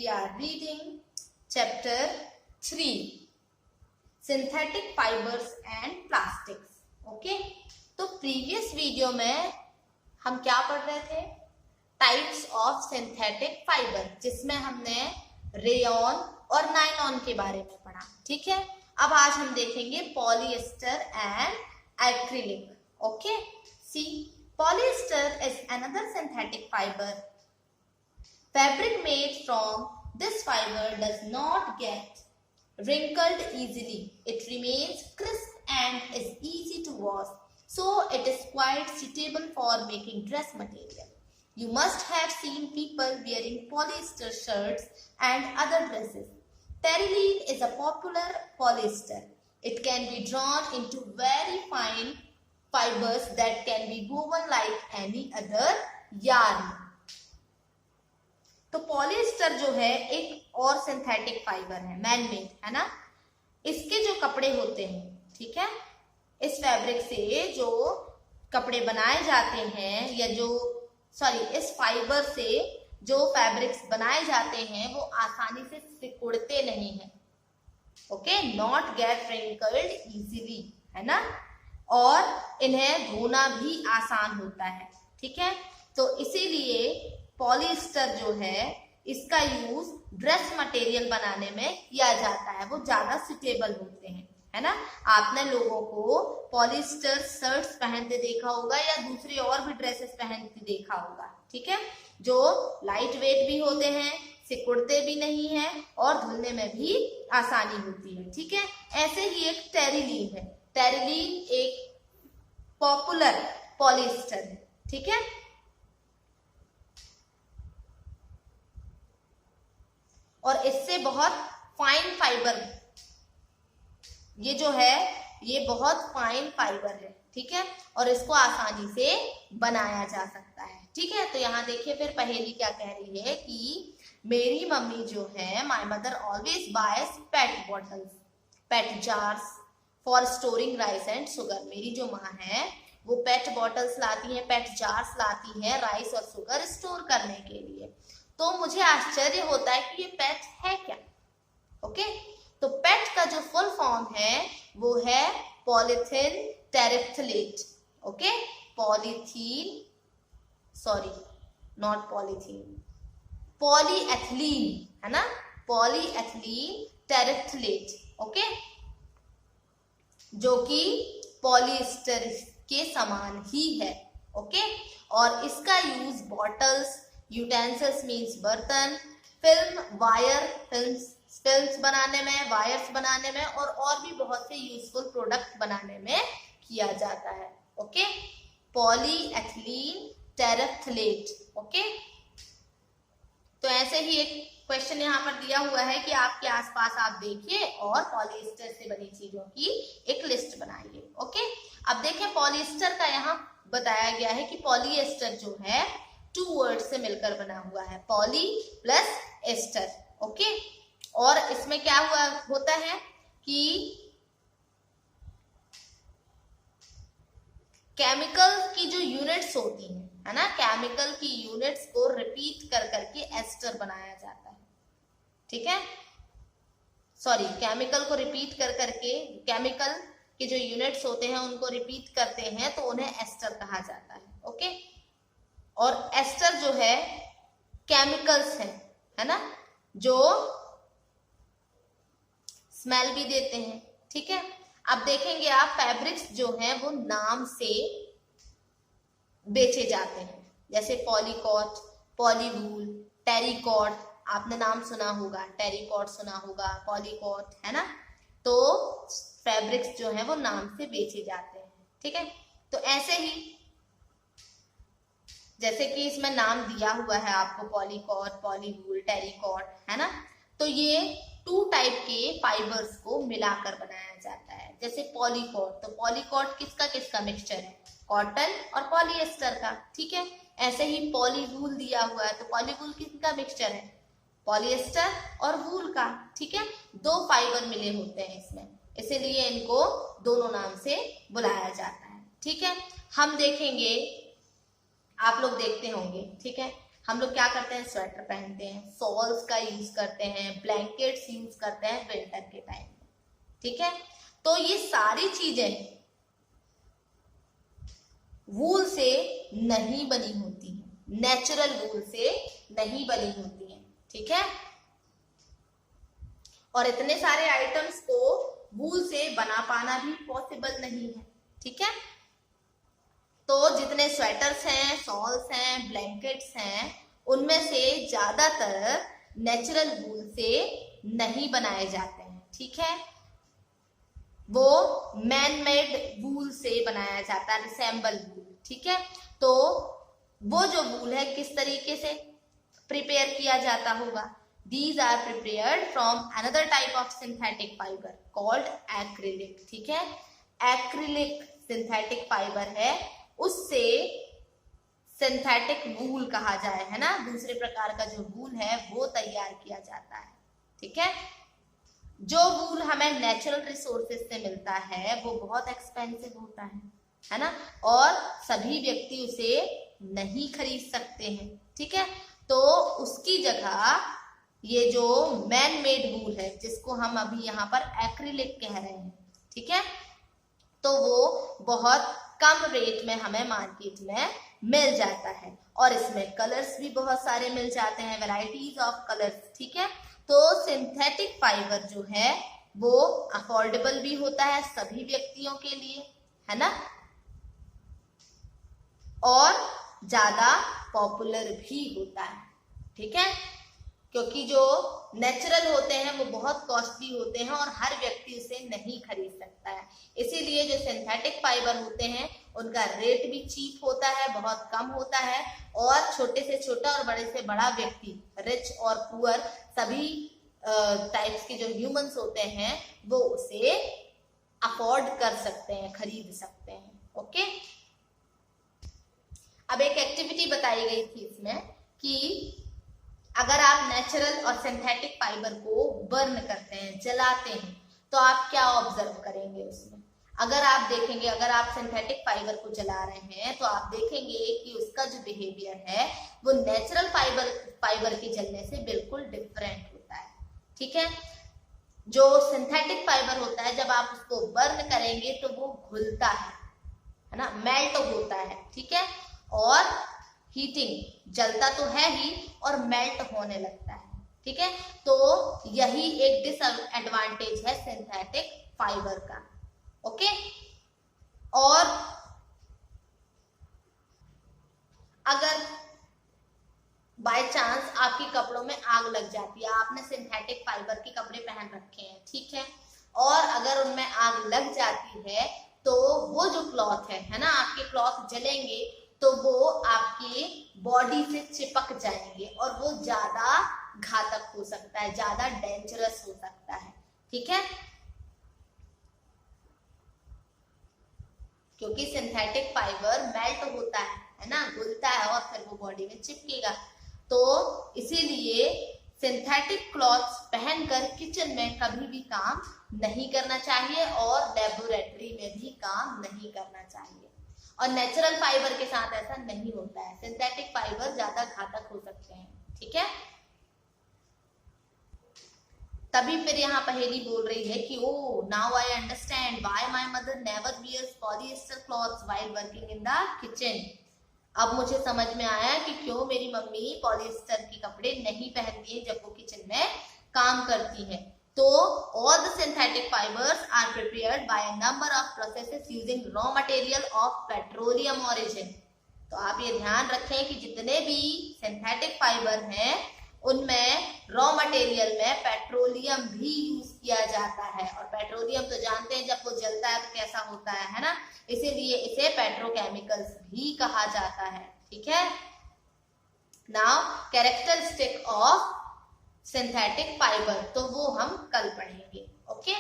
are reading chapter 3 synthetic fibers and plastics. Okay, तो previous video में हम क्या पढ़ रहे थे? टाइप्स ऑफ सिंथेटिक फाइबर, जिसमें हमने रेयॉन और नायलॉन के बारे में पढ़ा. ठीक है, अब आज हम देखेंगे polyester and acrylic. Okay, see polyester is another synthetic fibre. Fabric made from this fiber does not get wrinkled easily. It remains crisp and is easy to wash, so it is quite suitable for making dress material. You must have seen people wearing polyester shirts and other dresses. Terylene is a popular polyester. It can be drawn into very fine fibers that can be woven like any other yarn. तो polyester जो है एक और synthetic fibre है, man made है ना. इसके जो कपड़े होते हैं, ठीक है, इस फैब्रिक से जो कपड़े बनाए जाते हैं या जो इस फाइबर से जो फैब्रिक्स बनाए जाते हैं वो आसानी से सिकुड़ते नहीं हैं. Okay, not gate wrinkled easily, है ना, और इन्हें धोना भी आसान होता है. ठीक है, तो इसीलिए पॉलिएस्टर जो है इसका यूज ड्रेस मटेरियल बनाने में किया जाता है. वो ज्यादा सुटेबल होते हैं, है ना. आपने लोगों को पॉलिएस्टर शर्ट्स पहनते देखा होगा या दूसरी और भी ड्रेसेस पहनते देखा होगा. ठीक है, जो लाइट वेट भी होते हैं, सिकुड़ते भी नहीं है और धुलने में भी आसानी होती है. ठीक है, ऐसे ही एक टेरिलीन है. टेरिलीन एक पॉपुलर पॉलिएस्टर है. ठीक है, और इससे बहुत फाइन फाइबर, ये जो है ये बहुत फाइन फाइबर है. ठीक है, और इसको आसानी से बनाया जा सकता है. ठीक है, तो यहाँ देखिए फिर पहेली क्या कह रही है कि मेरी मम्मी जो है, my mother always bias pet bottles, pet jars for storing rice and sugar. मेरी जो माँ है वो पेट बॉटल्स लाती है, पेट जार्स लाती है राइस और शुगर स्टोर करने के लिए. तो मुझे आश्चर्य होता है कि ये पेट है क्या. ओके, तो पेट का जो फुल फॉर्म है वो है polythene terephthalate. Okay, polythene, sorry not polythene, polyethylene, है ना, पॉलीएथिलीन टेरेफ्थलेट. ओके, जो कि पॉलिएस्टर के समान ही है. ओके, और इसका यूज बॉटल्स, यूटेंसिल्स मीन्स बर्तन, फिल्म, वायर, फिल्म्स बनाने में, वायर्स बनाने में और भी बहुत से यूजफुल प्रोडक्ट बनाने में किया जाता है. Okay, polyethylene टेरेफ्थलेट. ओके, तो ऐसे ही एक क्वेश्चन यहाँ पर दिया हुआ है कि आपके आसपास आप देखिए और पॉलिएस्टर से बनी चीजों की एक लिस्ट बनाइए. ओके, अब देखें पॉलिएस्टर का यहाँ बताया गया है कि पॉलिएस्टर जो है 2 वर्ड से मिलकर बना हुआ है, पॉली प्लस एस्टर. ओके, और इसमें क्या होता है कि केमिकल की जो यूनिट्स होती हैं, है ना, केमिकल की यूनिट्स को रिपीट कर करके एस्टर बनाया जाता है. ठीक है, सॉरी, केमिकल को रिपीट कर करके, केमिकल के जो यूनिट्स होते हैं उनको रिपीट करते हैं तो उन्हें एस्टर कहा जाता है. ओके, और एस्टर जो है केमिकल्स हैं, है ना, जो स्मेल भी देते हैं. ठीक है, अब देखेंगे आप फैब्रिक्स जो हैं वो नाम से बेचे जाते हैं, जैसे पॉलीकॉट, पॉलीवूल, टेरिकॉट. आपने नाम सुना होगा, टेरिकॉट सुना होगा, पॉलीकॉट, है ना. तो फैब्रिक्स जो हैं वो नाम से बेचे जाते हैं. ठीक है, तो ऐसे ही जैसे कि इसमें नाम दिया हुआ है आपको, पॉलीकॉट, पॉलीवूल, टेरिकॉट, है ना. तो ये 2 टाइप के फाइबर्स को मिलाकर बनाया जाता है. जैसे पॉलीकॉट, तो पॉलीकॉट किसका मिक्सचर है, कॉटन और पॉलिएस्टर का. ठीक है, ऐसे ही पॉलीवूल दिया हुआ है, तो पॉलीवूल किसका मिक्सचर है, पॉलिएस्टर और वूल का. ठीक है, 2 फाइबर मिले होते हैं इसमें, इसीलिए इनको दोनों नाम से बुलाया जाता है. ठीक है, हम देखेंगे, आप लोग देखते होंगे. ठीक है, हम लोग क्या करते हैं, स्वेटर पहनते हैं, शॉल्स का यूज करते हैं, ब्लैंकेट्स यूज करते हैं विंटर के टाइम में, ठीक है। तो ये सारी चीजें वूल से नहीं बनी होती हैं, नेचुरल वूल से नहीं बनी होती हैं, ठीक है। और इतने सारे आइटम्स को वूल से बना पाना भी पॉसिबल नहीं है, ठीक है। तो जितने स्वेटर्स हैं, शॉल्स हैं, ब्लैंकेट्स हैं, उनमें से ज्यादातर नेचुरल वूल से नहीं बनाए जाते हैं, ठीक है। वो मैन मेड वूल से बनाया जाता है, रिसेंबल वूल, ठीक है। तो वो जो वूल है किस तरीके से प्रिपेयर किया जाता होगा, These are prepared from another type of synthetic fiber called acrylic, ठीक है। एक्रिलिक सिंथेटिक फाइबर है, उससे सिंथेटिक वूल कहा जाए, है ना, दूसरे प्रकार का जो वूल है वो तैयार किया जाता है, ठीक है। जो वूल हमें नेचुरल रिसोर्सेज से मिलता है वो बहुत एक्सपेंसिव होता है ना, और सभी व्यक्ति उसे नहीं खरीद सकते हैं, ठीक है। तो उसकी जगह ये जो मैन मेड वूल है, जिसको हम अभी यहाँ पर एक्रिलिक कह रहे हैं, ठीक है, तो वो बहुत कम रेट में हमें मार्केट में मिल जाता है, और इसमें कलर्स भी बहुत सारे मिल जाते हैं, वैरायटीज ऑफ कलर्स, ठीक है। तो सिंथेटिक फाइबर जो है वो अफोर्डेबल भी होता है सभी व्यक्तियों के लिए, है ना, और ज्यादा पॉपुलर भी होता है, ठीक है। क्योंकि जो नेचुरल होते हैं वो बहुत कॉस्टली होते हैं और हर व्यक्ति उसे नहीं खरीद सकता है, इसीलिए जो सिंथेटिक फाइबर होते हैं उनका रेट भी चीप होता है, बहुत कम होता है, और छोटे से छोटा और बड़े से बड़ा व्यक्ति, रिच और पुअर, सभी टाइप्स के जो ह्यूमंस होते हैं वो उसे अफोर्ड कर सकते हैं, खरीद सकते हैं, ओके। अब एक एक्टिविटी बताई गई थी इसमें कि अगर आप नेचुरल और सिंथेटिक फाइबर को बर्न करते हैं, जलाते हैं, तो आप क्या ऑब्जर्व करेंगे उसमें। अगर आप देखेंगे, अगर आप सिंथेटिक फाइबर को जला रहे हैं तो आप देखेंगे कि उसका जो बिहेवियर है वो नेचुरल फाइबर के जलने से बिल्कुल डिफरेंट होता है, ठीक है। जो सिंथेटिक फाइबर होता है जब आप उसको बर्न करेंगे तो वो घुलता है ना, मेल्ट होता है, ठीक है, और हीटिंग, जलता तो है ही और मेल्ट होने लगता है, ठीक है। तो यही एक डिसएडवांटेज है सिंथेटिक फाइबर का, ओके। और अगर बाय चांस आपके कपड़ों में आग लग जाती है, आपने सिंथेटिक फाइबर के कपड़े पहन रखे हैं, ठीक है, और अगर उनमें आग लग जाती है तो वो जो क्लॉथ है ना, आपके क्लॉथ जलेंगे तो वो आपके बॉडी से चिपक जाएंगे और वो ज्यादा घातक हो सकता है, ज्यादा डेंजरस हो सकता है, ठीक है। क्योंकि सिंथेटिक फाइबर मेल्ट होता है ना, घुलता है और फिर वो बॉडी में चिपकेगा, तो इसीलिए सिंथेटिक क्लॉथ्स पहनकर किचन में कभी भी काम नहीं करना चाहिए और लेबोरेटरी में भी काम नहीं करना चाहिए। और नेचुरल फाइबर के साथ ऐसा नहीं होता है, सिंथेटिक फाइबर ज्यादा घातक हो सकते हैं, ठीक है। तभी फिर यहाँ पहेली बोल रही है कि oh now I understand why my mother never wears polyester clothes while working in the kitchen. अब मुझे समझ में आया कि क्यों मेरी मम्मी पॉलिएस्टर के कपड़े नहीं पहनती है जब वो किचन में काम करती है। तो all the synthetic fibers are prepared by a number of processes using raw material of petroleum origin। तो आप ये ध्यान रखें कि जितने भी सिंथेटिक फाइबर हैं उनमें रॉ मटेरियल में पेट्रोलियम भी यूज किया जाता है, और पेट्रोलियम तो जानते हैं जब वो जलता है तो कैसा होता है ना, इसीलिए इसे पेट्रोकेमिकल्स भी कहा जाता है, ठीक है। Now characteristic of synthetic fibre, तो वो हम कल पढ़ेंगे, ओके।